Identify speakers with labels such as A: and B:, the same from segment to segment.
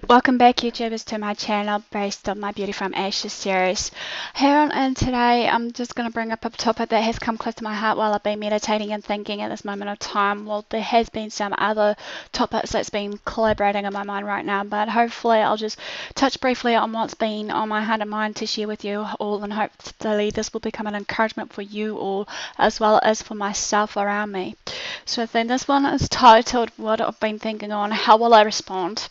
A: Welcome back, YouTubers, to my channel based on my Beauty from Ashes series. Here on and today I'm just going to bring up a topic that has come close to my heart while I've been meditating and thinking at this moment of time. Well, there has been some other topics that's been collaborating in my mind right now, but hopefully I'll just touch briefly on what's been on my heart and mind to share with you all, and hopefully this will become an encouragement for you all as well as for myself around me. So then this one is titled What I've Been Thinking On, How Will I Respond?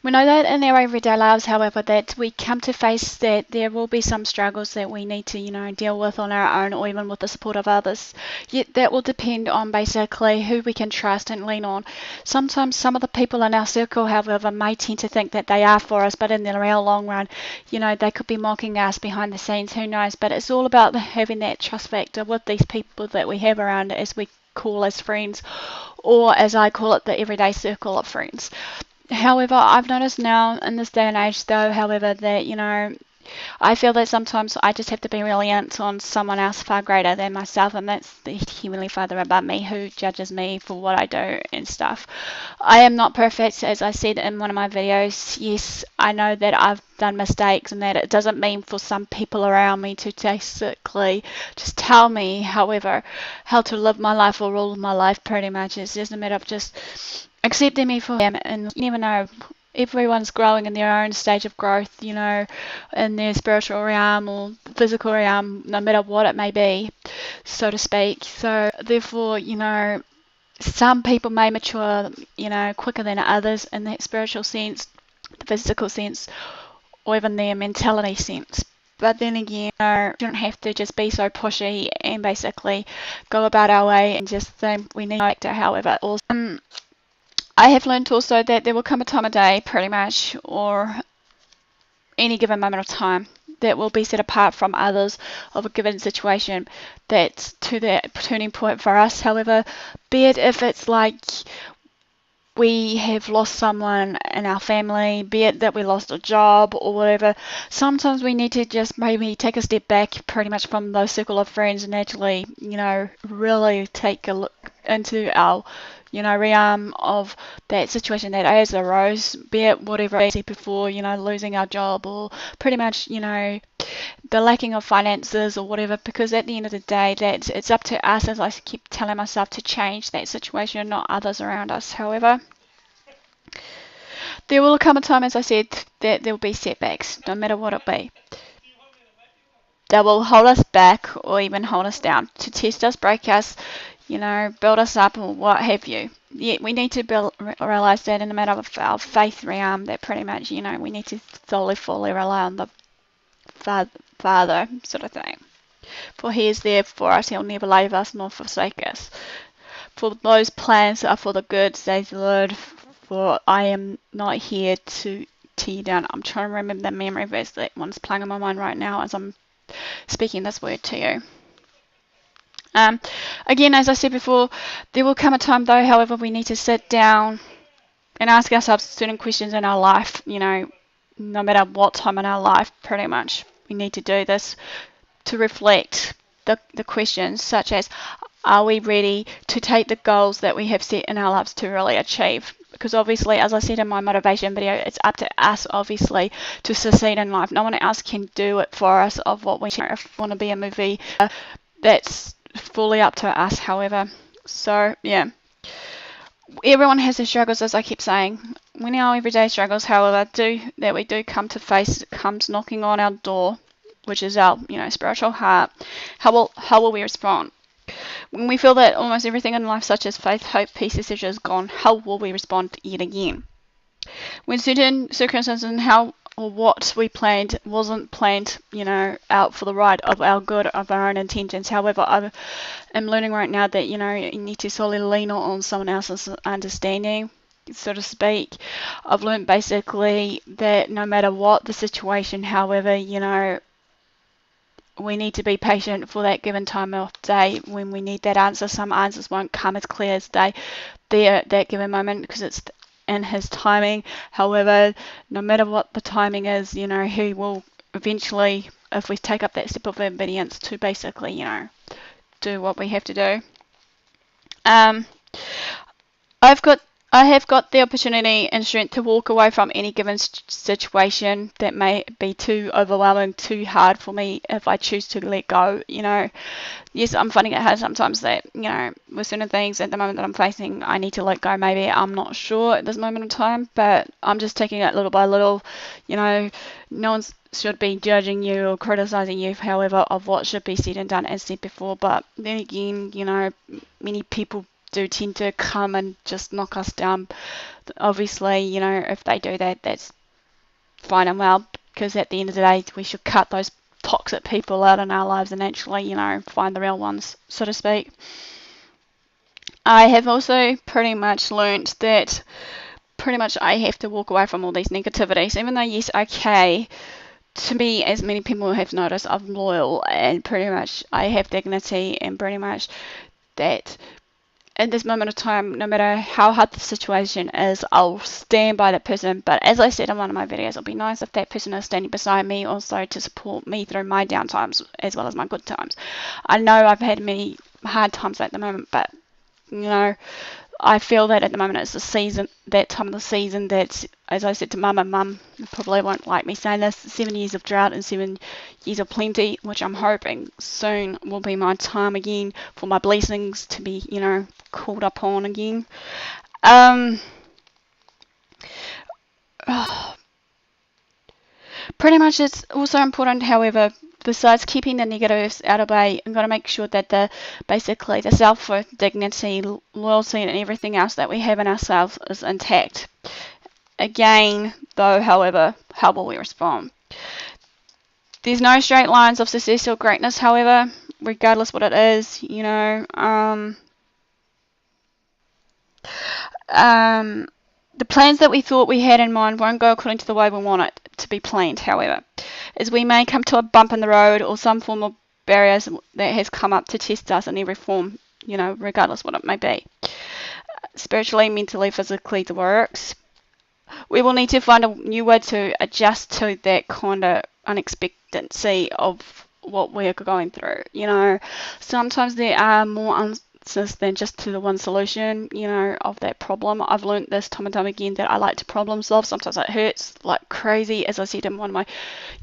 A: We know that in our everyday lives, however, that we come to face that there will be some struggles that we need to, deal with on our own or even with the support of others. Yet that will depend on basically who we can trust and lean on. Sometimes some of the people in our circle, however, may tend to think that they are for us, but in the real long run, they could be mocking us behind the scenes, who knows. But it's all about having that trust factor with these people that we have around, as we call as friends, or as I call it, the everyday circle of friends. However, I've noticed now in this day and age, though, however, that, I feel that sometimes I just have to be reliant on someone else far greater than myself, and that's the Heavenly Father above me who judges me for what I do and stuff. I am not perfect, as I said in one of my videos. Yes, I know that I've done mistakes and that it doesn't mean for some people around me to basically just tell me, however, how to live my life or rule my life pretty much. It's just a matter of just accepting me for who I am, and you never know. Everyone's growing in their own stage of growth, in their spiritual realm or physical realm, no matter what it may be, so to speak. So therefore, some people may mature, quicker than others in that spiritual sense, the physical sense, or even their mentality sense. But then again, you don't have to just be so pushy and basically go about our way and just think we need to act. However, also, I have learned also that there will come a time of day, pretty much, or any given moment of time, that will be set apart from others of a given situation. That's to that turning point for us. However, be it if it's like we have lost someone in our family, be it that we lost a job or whatever, sometimes we need to just maybe take a step back pretty much from those circle of friends and actually, really take a look into our realm of that situation that has arose, be it whatever I said before, losing our job or pretty much, the lacking of finances or whatever, because at the end of the day, that it's up to us, as I keep telling myself, to change that situation, not others around us. However, there will come a time, as I said, that there will be setbacks, no matter what it be. That will hold us back or even hold us down to test us, break us, build us up or what have you. Yet we need to realize that in the matter of our faith realm, that pretty much, we need to fully rely on the Father, sort of thing. For He is there for us, He'll never leave us nor forsake us. For those plans are for the good, says the Lord, for I am not here to tear you down. I'm trying to remember the memory verse, that one's playing in my mind right now as I'm speaking this word to you. Again, as I said before, there will come a time though, however, we need to sit down and ask ourselves certain questions in our life, no matter what time in our life, pretty much. We need to do this to reflect the questions such as, are we ready to take the goals that we have set in our lives to really achieve? Because obviously, as I said in my motivation video, it's up to us, obviously, to succeed in life. No one else can do it for us of what we want. If we want to be a movie, that's fully up to us, however. So, yeah. Everyone has their struggles, as I keep saying. When our everyday struggles, however, we do come to face, comes knocking on our door, which is our, spiritual heart, how will we respond? When we feel that almost everything in life, such as faith, hope, peace, etc., is gone, how will we respond yet again? When certain circumstances and how or what we planned wasn't planned, out for the right of our good, of our own intentions. However, I am learning right now that, you need to solely lean on someone else's understanding, so to speak. I've learned basically that no matter what the situation, however, we need to be patient for that given time of day when we need that answer. Some answers won't come as clear as they at that given moment because it's in His timing. However, no matter what the timing is, He will eventually, if we take up that step of obedience, to basically, do what we have to do. I've got I have got the opportunity and strength to walk away from any given situation that may be too overwhelming, too hard for me if I choose to let go. Yes, I'm finding it hard sometimes that, with certain things at the moment that I'm facing, I need to let go. Maybe I'm not sure at this moment in time, but I'm just taking it little by little. No one should be judging you or criticizing you, however, of what should be said and done, as said before. But then again, many people do tend to come and just knock us down. Obviously, if they do that, that's fine and well, because at the end of the day, we should cut those toxic people out in our lives and actually, find the real ones, so to speak. I have also pretty much learnt that pretty much I have to walk away from all these negativities, even though, yes, okay, to me, as many people have noticed, I'm loyal and pretty much I have dignity, and pretty much that at this moment of time, no matter how hard the situation is, I'll stand by that person. But as I said in one of my videos, it'll be nice if that person is standing beside me also to support me through my down times as well as my good times. I know I've had many hard times at the moment, but I feel that at the moment it's the season, that time of the season that, as I said to Mum probably won't like me saying this, 7 years of drought and 7 years of plenty, which I'm hoping soon will be my time again for my blessings to be, called upon again. Pretty much it's also important, however, besides keeping the negatives out of way, I'm going to make sure that basically the self-worth, dignity, loyalty and everything else that we have in ourselves is intact. Again, though, however, how will we respond? There's no straight lines of success or greatness, however, regardless what it is, the plans that we thought we had in mind won't go according to the way we want it to be planned, however, as we may come to a bump in the road or some form of barriers that has come up to test us in every form, regardless what it may be. Spiritually, mentally, physically, the works. We will need to find a new way to adjust to that kind of unexpectancy of what we're going through. Sometimes there are more than just to the one solution, of that problem. I've learned this time and time again that I like to problem solve. Sometimes it hurts like crazy, as I said in one of my,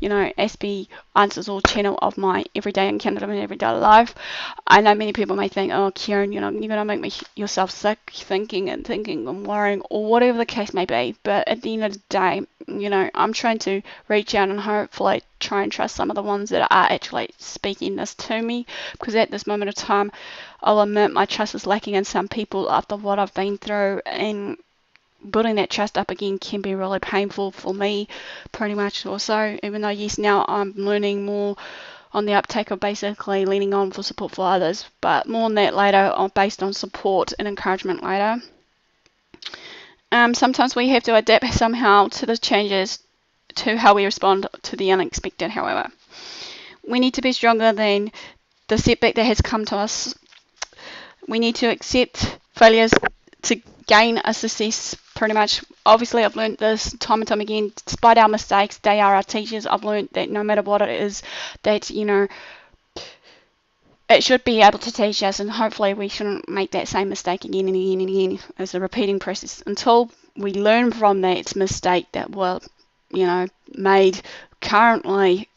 A: Aspie Answers All channel of my everyday encounter in everyday life. I know many people may think, oh, Kerrin, you're going to make yourself sick thinking and worrying, or whatever the case may be. But at the end of the day, I'm trying to reach out and hopefully try and trust some of the ones that are actually speaking this to me, because at this moment of time, I'll admit my trust is lacking in some people after what I've been through, and building that trust up again can be really painful for me, pretty much also, even though, yes, now I'm learning more on the uptake of basically leaning on for support for others, but more on that later, based on support and encouragement later. Sometimes we have to adapt somehow to the changes to how we respond to the unexpected, however. We need to be stronger than the setback that has come to us. We need to accept failures to gain a success, pretty much. Obviously, I've learned this time and time again. Despite our mistakes, they are our teachers. I've learned that no matter what it is, that, it should be able to teach us, and hopefully we shouldn't make that same mistake again and again and again as a repeating process until we learn from that mistake that we're, made currently.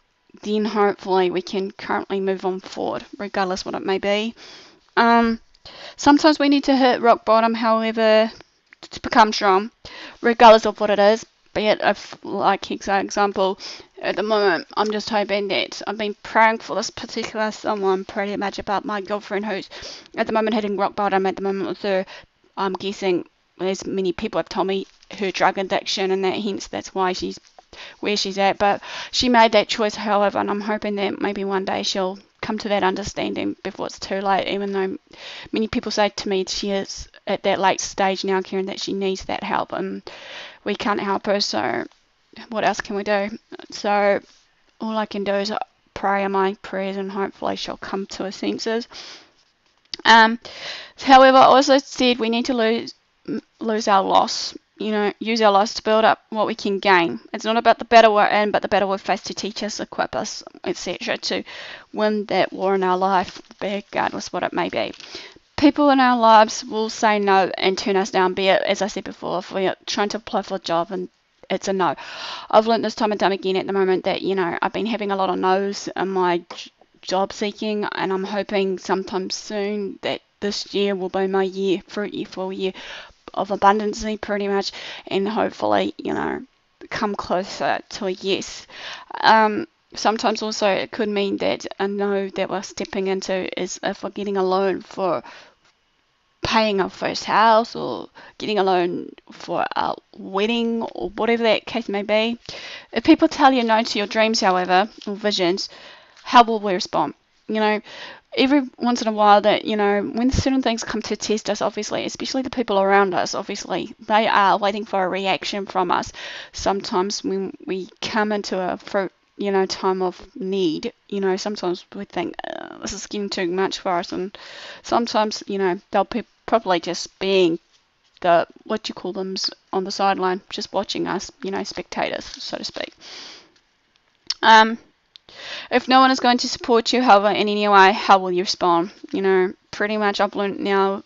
A: Then hopefully we can currently move on forward, regardless what it may be. Sometimes we need to hit rock bottom, however, to become strong, regardless of what it is. Be it, like example, at the moment, I'm just hoping that I've been praying for this particular someone pretty much about my girlfriend who's at the moment hitting rock bottom at the moment with her, I'm guessing, as many people have told me, her drug addiction, and that hence that's why she's where she's at. But she made that choice, however, and I'm hoping that maybe one day she'll come to that understanding before it's too late, even though many people say to me she is at that late stage now, Kerrin, that she needs that help, and we can't help her, so what else can we do? So all I can do is pray in my prayers, and hopefully she'll come to her senses. However, I also said we need to lose our loss, use our loss to build up what we can gain. It's not about the battle we're in, but the battle we've faced to teach us, equip us, etc., to win that war in our life, regardless what it may be. People in our lives will say no and turn us down, be it, as I said before, if we're trying to apply for a job and it's a no. I've learned this time and time again at the moment that, I've been having a lot of no's in my job seeking, and I'm hoping sometime soon that this year will be my year, full year of abundancy pretty much, and hopefully, come closer to a yes. Sometimes also it could mean that a no that we're stepping into is if we're getting a loan for paying our first house or getting a loan for a wedding or whatever that case may be. If people tell you no to your dreams, however, or visions, how will we respond? Every once in a while that, when certain things come to test us, obviously, especially the people around us, obviously, they are waiting for a reaction from us. Sometimes when we come into a time of need, sometimes we think this is getting too much for us, and sometimes, they'll probably just being the, what you call them, on the sideline, just watching us, spectators, so to speak. If no one is going to support you, however, in any way, how will you respond? Pretty much I've learned now,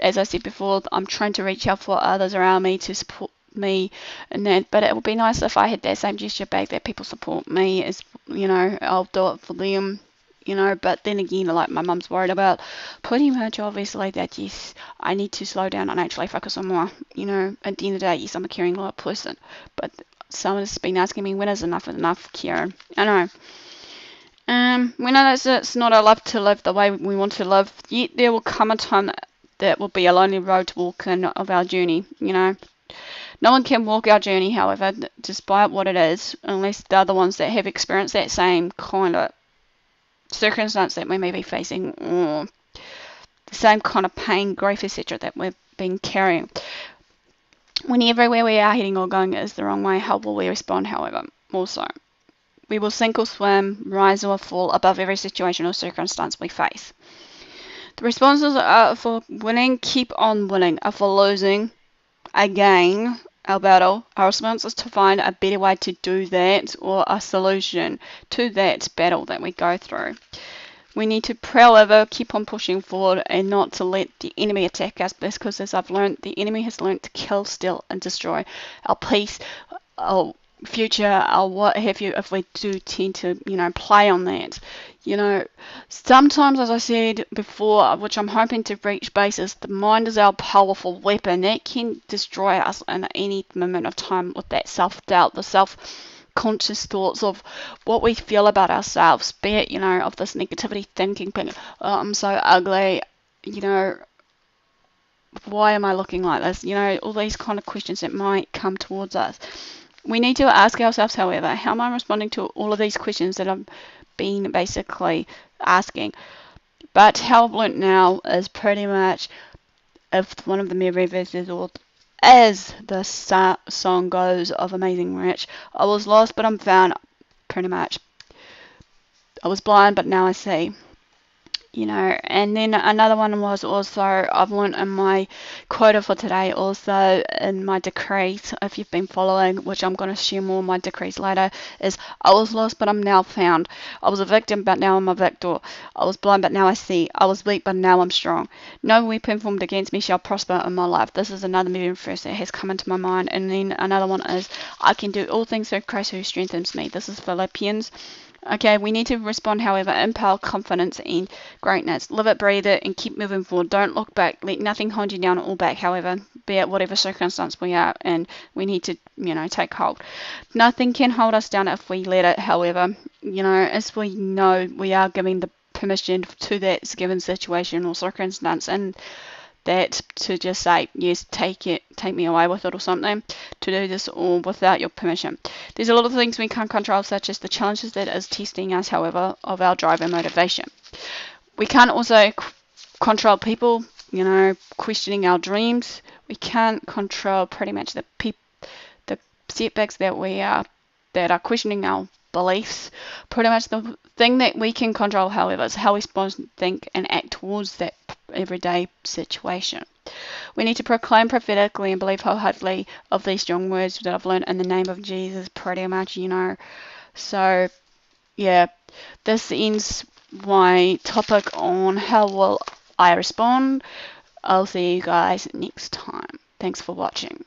A: as I said before, I'm trying to reach out for others around me to support me and that, but it would be nice if I had that same gesture back, that people support me, as I'll do it for them, but then again, like, my mum's worried about pretty much obviously that, yes, I need to slow down and actually focus on more. At the end of the day, yes, I'm a caring person, but someone's been asking me, when is enough Karen? I know. We know that it's not our life to live the way we want to live, yet there will come a time that will be a lonely road to walk in of our journey, No one can walk our journey, however, despite what it is, unless they're the ones that have experienced that same kind of circumstance that we may be facing, or the same kind of pain, grief, etc. that we've been carrying. When everywhere we are heading or going is the wrong way, how will we respond, however? Also, we will sink or swim, rise or fall above every situation or circumstance we face. The responses are for winning, keep on winning, are for losing, again, our battle. Our response is to find a better way to do that, or a solution to that battle that we go through. We need to, however, keep on pushing forward and not to let the enemy attack us, because, as I've learned, the enemy has learned to kill, steal, and destroy our peace, our future, our what have you, if we do tend to, play on that. Sometimes, as I said before, which I'm hoping to reach basis, the mind is our powerful weapon that can destroy us in any moment of time with that self-doubt, the self-conscious thoughts of what we feel about ourselves, be it, of this negativity thinking, oh, I'm so ugly, why am I looking like this? All these kind of questions that might come towards us. We need to ask ourselves, however, how am I responding to all of these questions that I've been basically asking? But how I've learnt now is pretty much, if one of the Mary verses, or as the song goes of Amazing Rich, I was lost but I'm found, pretty much. I was blind but now I see. And then another one was also, I've learned in my quota for today, also in my decrees, if you've been following, which I'm going to share more of my decrees later, is I was lost but I'm now found. I was a victim but now I'm a victor. I was blind but now I see. I was weak but now I'm strong. No weapon formed against me shall prosper in my life. This is another moving verse that has come into my mind. And then another one is, I can do all things through Christ who strengthens me. This is Philippians. Okay, we need to respond, however, in power, confidence, and greatness. Live it, breathe it, and keep moving forward. Don't look back. Let nothing hold you down or back, however, be it whatever circumstance we are in. We need to, take hold. Nothing can hold us down if we let it, however. As we know, we are giving the permission to that given situation or circumstance, and that to just say, yes, take me away with it or something, to do this all without your permission. There's a lot of things we can't control, such as the challenges that is testing us, however, of our drive and motivation. We can't also control people, questioning our dreams. We can't control pretty much the setbacks that are questioning our beliefs. Pretty much the thing that we can control, however, is how we respond, think, and act towards that everyday situation. We need to proclaim prophetically and believe wholeheartedly of these strong words that I've learned in the name of Jesus, pretty much, So, yeah, this ends my topic on how will I respond. I'll see you guys next time. Thanks for watching.